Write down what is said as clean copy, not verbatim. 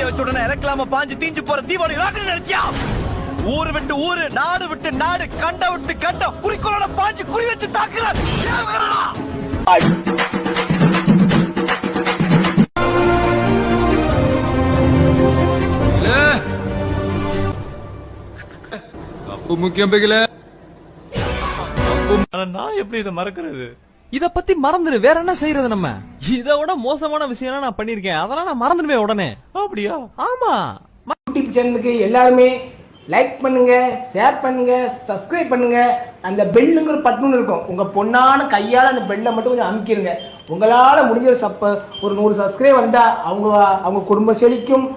வச்ச உடனே இறக்கலாம பாஞ்சு தீஞ்சு போற தீபாவளி ராக்கெட் நினைச்சியா? ஊரு விட்டு ஊரு, நாடு விட்டு நாடு, கண்ட விட்டு கண்டம், குறிக்கோளோட பாஞ்சு குறி வச்சு தாக்குற. முக்கியம் பிகில. நான் எப்படி இதை மறக்கிறது? இத பத்தி மறந்துரு, வேற என்ன செய்யறது? நம்ம இதை விட மோசமான விஷயம் நான் பண்ணிருக்கேன், அதெல்லாம் நான் மறந்துடுவேன் உடனே. அப்படியா? ஆமா. யூடியூப் சேனலுக்கு எல்லாருமே லைக் பண்ணுங்க, ஷேர் பண்ணுங்க, சப்ஸ்கிரைப் பண்ணுங்க. அந்த பெல்லுங்கிற பட்டன் இருக்கும், உங்க பொண்ணான கையால அந்த பெல்லை மட்டும் கொஞ்சம் அமுக்கிடுங்க. உங்களால முடிஞ்ச ஒரு 100 சப்ஸ்கிரைப் வந்தா அவங்க குடும்பம் செழிக்கும்.